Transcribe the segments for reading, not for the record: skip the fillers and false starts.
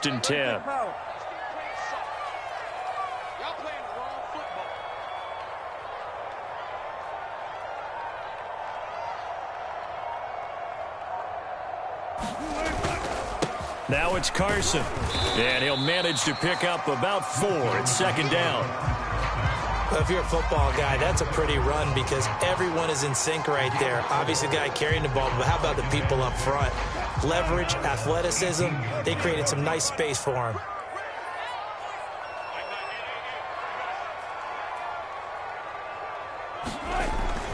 first and 10. Now it's Carson, and he'll manage to pick up about 4 at second down. Well, if you're a football guy, that's a pretty run because everyone is in sync right there. Obviously, the guy carrying the ball, but how about the people up front? Leverage, athleticism, they created some nice space for him.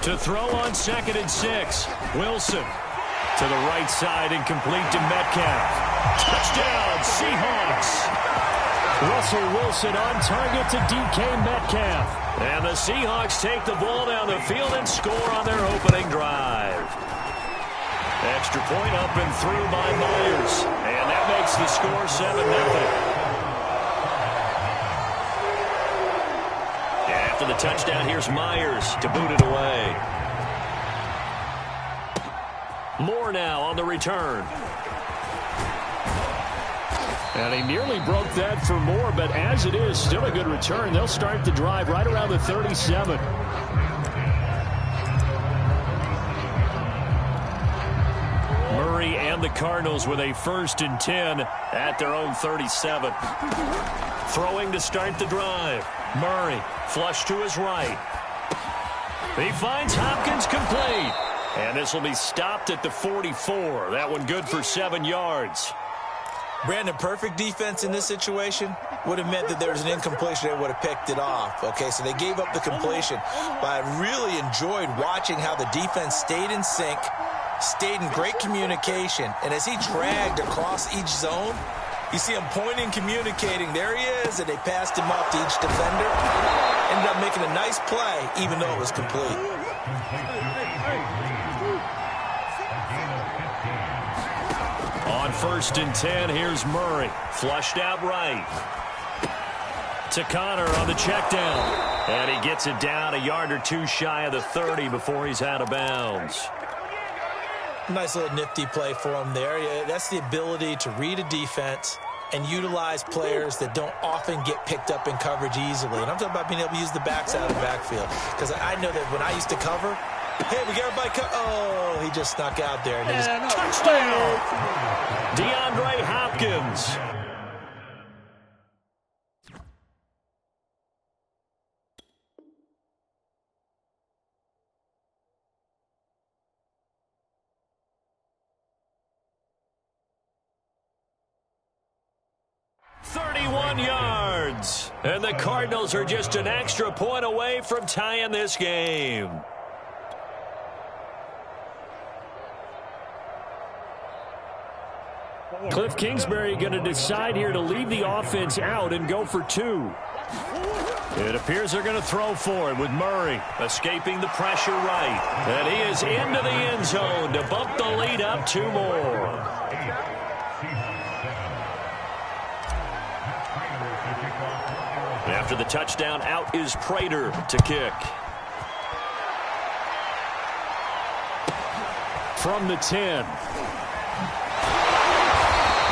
To throw on 2nd and 6, Wilson. To the right side and complete to Metcalf. Touchdown, Seahawks. Russell Wilson on target to DK Metcalf. And the Seahawks take the ball down the field and score on their opening drive. Extra point up and through by Myers. And that makes the score 7-0. After the touchdown, here's Myers to boot it away. Moore now on the return. And he nearly broke that for Moore, but as it is, still a good return. They'll start the drive right around the 37. Murray and the Cardinals with a 1st and 10 at their own 37. Throwing to start the drive. Murray, flush to his right. He finds Hopkins complete. And this will be stopped at the 44. That one good for 7 yards. Brandon, perfect defense in this situation would have meant that there was an incompletion. They would have picked it off. Okay, so they gave up the completion. But I really enjoyed watching how the defense stayed in sync, stayed in great communication. And as he dragged across each zone, you see him pointing, communicating. There he is, and they passed him off to each defender. Ended up making a nice play, even though it was complete. On 1st and 10, here's Murray. Flushed out right. To Connor on the check down. And he gets it down a yard or 2 shy of the 30 before he's out of bounds. Nice little nifty play for him there. Yeah, that's the ability to read a defense and utilize players that don't often get picked up in coverage easily. And I'm talking about being able to use the backs out of the backfield. Because I know that when I used to cover, hey, we got everybody oh, he just snuck out there. And touchdown! DeAndre Hopkins. Yards. And the Cardinals are just an extra point away from tying this game. Cliff Kingsbury going to decide here to leave the offense out and go for 2. It appears they're going to throw for it with Murray escaping the pressure right. And he is into the end zone to bump the lead up 2 more. After the touchdown, out is Prater to kick. From the 10.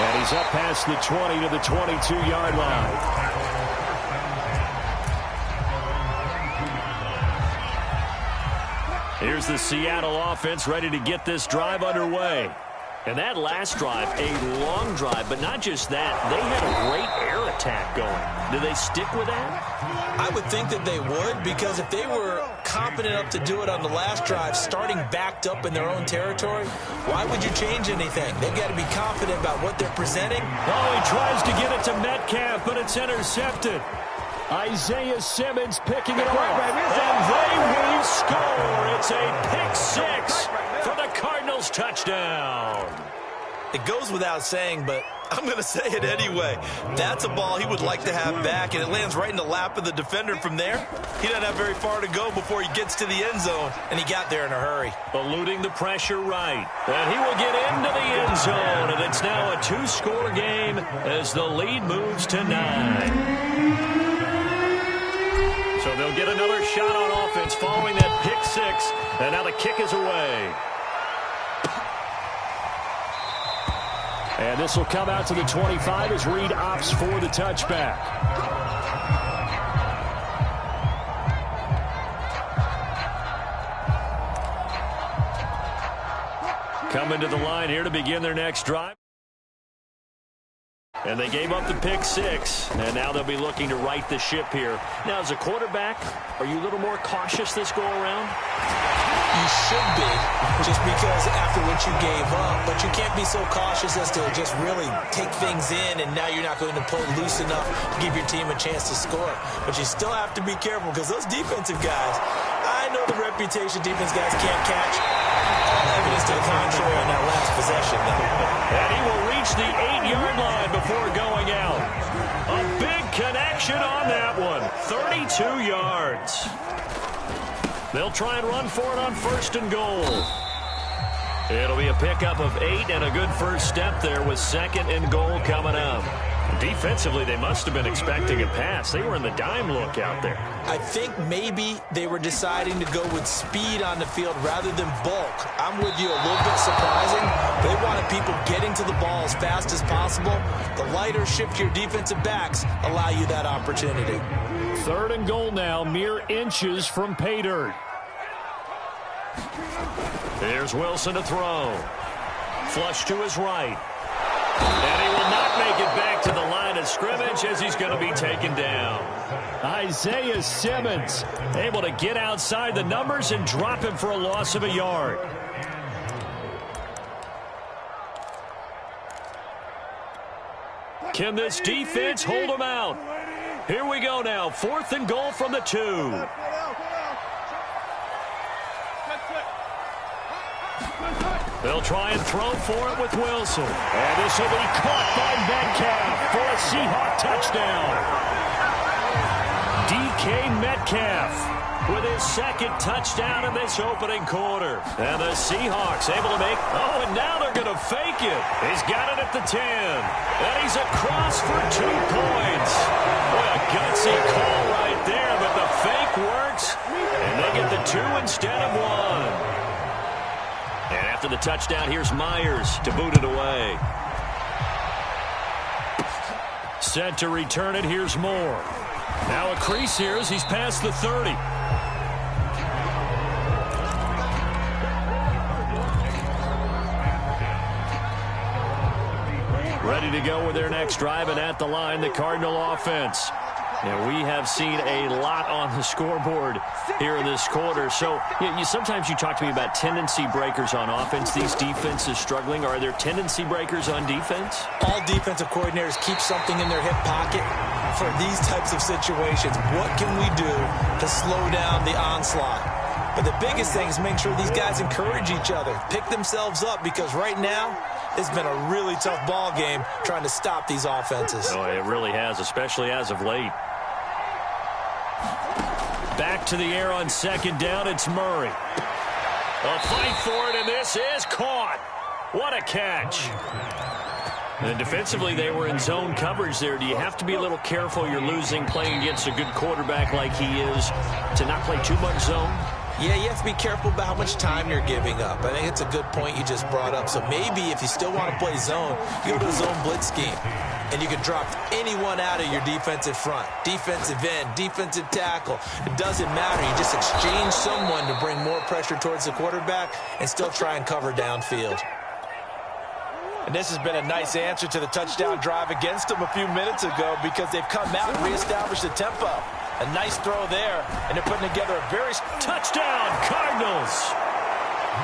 And he's up past the 20 to the 22-yard line. Here's the Seattle offense ready to get this drive underway. And that last drive, a long drive, but not just that. They had a great air attack going. Do they stick with that? I would think that they would, because if they were confident enough to do it on the last drive, starting backed up in their own territory, why would you change anything? They've got to be confident about what they're presenting. Oh, he tries to get it to Metcalf, but it's intercepted. Isaiah Simmons picking it off, and they will score. It's a pick 6 for the Cardinals touchdown. It goes without saying, but I'm going to say it anyway. That's a ball he would like to have back, and it lands right in the lap of the defender from there. He doesn't have very far to go before he gets to the end zone, and he got there in a hurry. Eluding the pressure right. And he will get into the end zone, and it's now a 2-score game as the lead moves to 9. So they'll get another shot on offense following that pick 6, and now the kick is away. And this will come out to the 25 as Reed opts for the touchback. Coming to the line here to begin their next drive. And they gave up the pick six, and now they'll be looking to right the ship here. Now, as a quarterback, are you a little more cautious this go-around? You should be, just because after what you gave up. But you can't be so cautious as to just really take things in, and now you're not going to pull loose enough to give your team a chance to score. But you still have to be careful, because those defensive guys, I know the reputation defense guys can't catch. All evidence to the contrary on that last possession, though. And he will reach the 8-yard line before going out. A big connection on that one. 32 yards. They'll try and run for it on 1st and goal. It'll be a pickup of 8 and a good first step there with 2nd and goal coming up. Defensively, they must have been expecting a pass. They were in the dime look out there. I think maybe they were deciding to go with speed on the field rather than bulk. I'm with you, a little bit surprising. They wanted people getting to the ball as fast as possible. The lighter, shiftier defensive backs allow you that opportunity. 3rd and goal now, mere inches from pay dirt. Here's Wilson to throw. Flush to his right. And he will not make it back to the line of scrimmage as he's going to be taken down. Isaiah Simmons able to get outside the numbers and drop him for a loss of a yard. Can this defense hold him out? Here we go now. 4th and goal from the 2. They'll try and throw for it with Wilson. And this will be caught by Metcalf for a Seahawk touchdown. DK Metcalf with his 2nd touchdown in this opening quarter. And the Seahawks able to make... Oh, and now they're going to fake it. He's got it at the 10. And he's across for 2 points. What a gutsy call right there, but the fake works. And they get the 2 instead of 1. And after the touchdown, here's Myers to boot it away. Set to return it, here's Moore. Now a crease here as he's past the 30. Ready to go with their next drive, and at the line, the Cardinal offense. And we have seen a lot on the scoreboard here in this quarter. So sometimes you talk to me about tendency breakers on offense. These defenses struggling. Are there tendency breakers on defense? All defensive coordinators keep something in their hip pocket for these types of situations. What can we do to slow down the onslaught? But the biggest thing is make sure these guys encourage each other, pick themselves up, because right now it's been a really tough ball game trying to stop these offenses. Oh, it really has, especially as of late. Back to the air on 2nd down, it's Murray. A fight for it, and this is caught. What a catch. And defensively, they were in zone coverage there. Do you have to be a little careful you're losing playing against a good quarterback like he is to not play too much zone? Yeah, you have to be careful about how much time you're giving up. I think it's a good point you just brought up. So maybe if you still want to play zone, you go to a zone blitz scheme. And you can drop anyone out of your defensive front. Defensive end, defensive tackle. It doesn't matter. You just exchange someone to bring more pressure towards the quarterback and still try and cover downfield. And this has been a nice answer to the touchdown drive against them a few minutes ago, because they've come out and reestablished the tempo. A nice throw there, and they're putting together a very... Touchdown, Cardinals!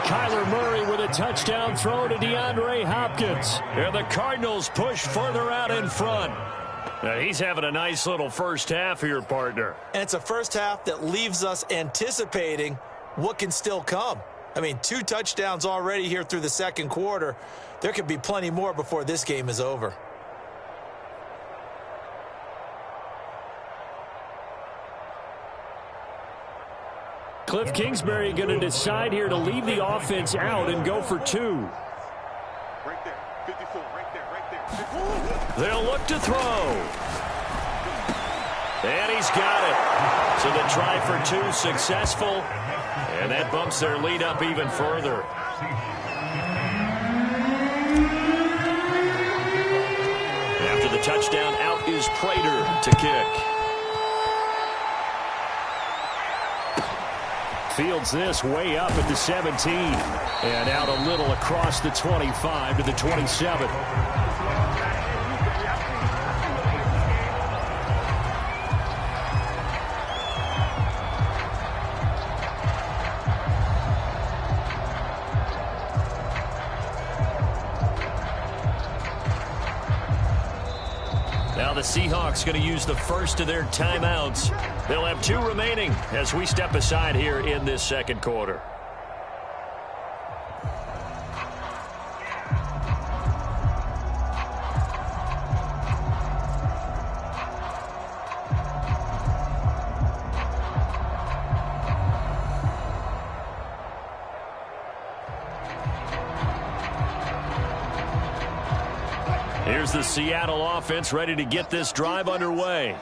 Kyler Murray with a touchdown throw to DeAndre Hopkins. And the Cardinals push further out in front. Now he's having a nice little first half here, partner. And it's a first half that leaves us anticipating what can still come. I mean, 2 touchdowns already here through the 2nd quarter. There could be plenty more before this game is over. Cliff Kingsbury going to decide here to leave the offense out and go for 2. Right there, 54, right there. They'll look to throw. And he's got it. So the try for 2 successful. And that bumps their lead up even further. touchdown. Out is Prater to kick. Fields this way up at the 17. And out a little across the 25 to the 27. Now the Seahawks going to use the first of their timeouts. They'll have 2 remaining as we step aside here in this second quarter. Here's the Seattle offense ready to get this drive underway.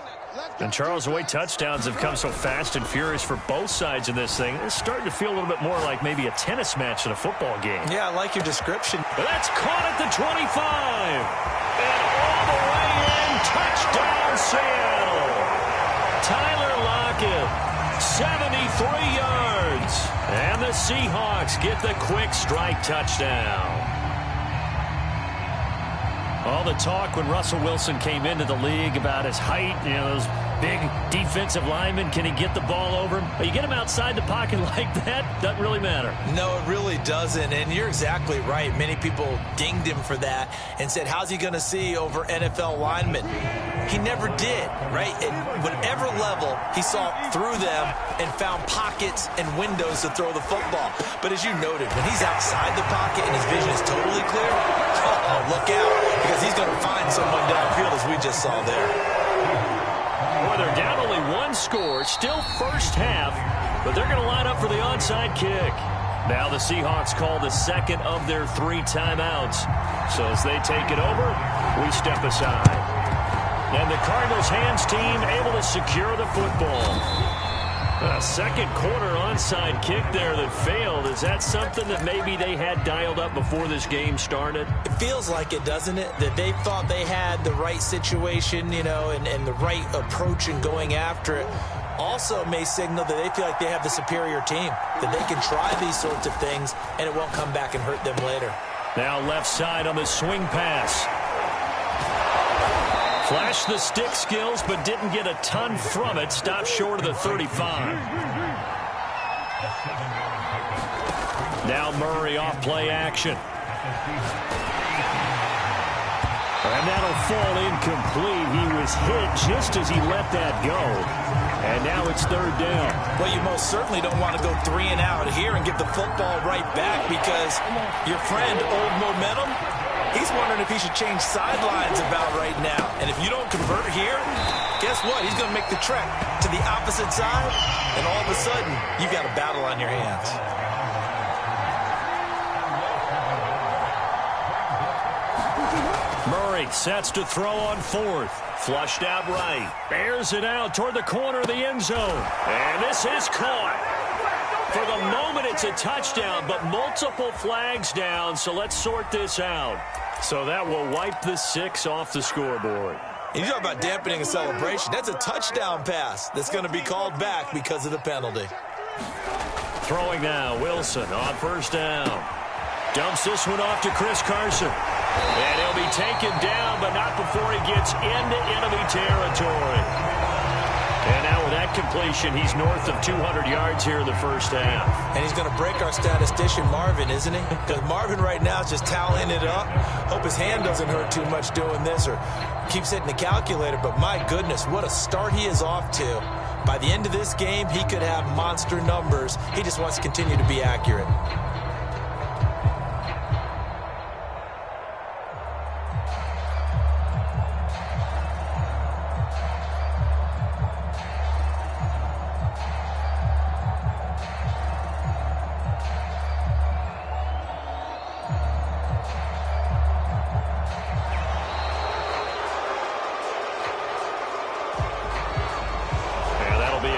And Charles, the way touchdowns have come so fast and furious for both sides in this thing, it's starting to feel a little bit more like maybe a tennis match than a football game. Yeah, I like your description. But that's caught at the 25. And all the way in, touchdown Seattle. Tyler Lockett, 73 yards. And the Seahawks get the quick strike touchdown. All the talk when Russell Wilson came into the league about his height, you know, those big defensive linemen, can he get the ball over him? You get him outside the pocket like that, doesn't really matter. No, it really doesn't, and you're exactly right. Many people dinged him for that and said, how's he going to see over NFL linemen? He never did, right? At whatever level, he saw through them and found pockets and windows to throw the football. But as you noted, when he's outside the pocket and his vision is totally clear, look out, because he's going to find someone downfield, as we just saw there. Well, they're down only 1 score, still first half, but they're going to line up for the onside kick. Now the Seahawks call the second of their 3 timeouts. So as they take it over, we step aside. And the Cardinals' hands team able to secure the football. A second quarter onside kick there that failed. Is that something that maybe they had dialed up before this game started? It feels like it, doesn't it? That they thought they had the right situation, you know, and the right approach in going after it. Also may signal that they feel like they have the superior team, that they can try these sorts of things and it won't come back and hurt them later. Now left side on the swing pass. Flashed the stick skills, but didn't get a ton from it. Stopped short of the 35. Now Murray off play action. And that'll fall incomplete. He was hit just as he let that go. And now it's 3rd down. Well, you most certainly don't want to go 3 and out here and give the football right back, because your friend, Old Momentum, he's wondering if he should change sidelines about right now. And if you don't convert here, guess what? He's going to make the trek to the opposite side, and all of a sudden, you've got a battle on your hands. Murray sets to throw on 4th. Flushed out right. Bears it out toward the corner of the end zone. And this is caught. For the moment, it's a touchdown, but multiple flags down, so let's sort this out. So that will wipe the 6 off the scoreboard. You talk about dampening a celebration. That's a touchdown pass that's going to be called back because of the penalty. Throwing now, Wilson on 1st down. Dumps this one off to Chris Carson. And he'll be taken down, but not before he gets into enemy territory. And now with that completion, he's north of 200 yards here in the first half. And he's going to break our statistician, Marvin, isn't he? Because Marvin right now is just tallying it up. Hope his hand doesn't hurt too much doing this or keeps hitting the calculator. But my goodness, what a start he is off to. By the end of this game, he could have monster numbers. He just wants to continue to be accurate.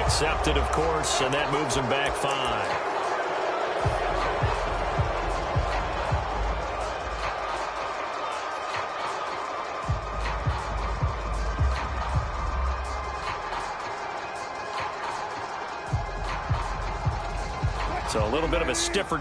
Accepted, of course, and that moves him back 5. So a little bit of a stiffer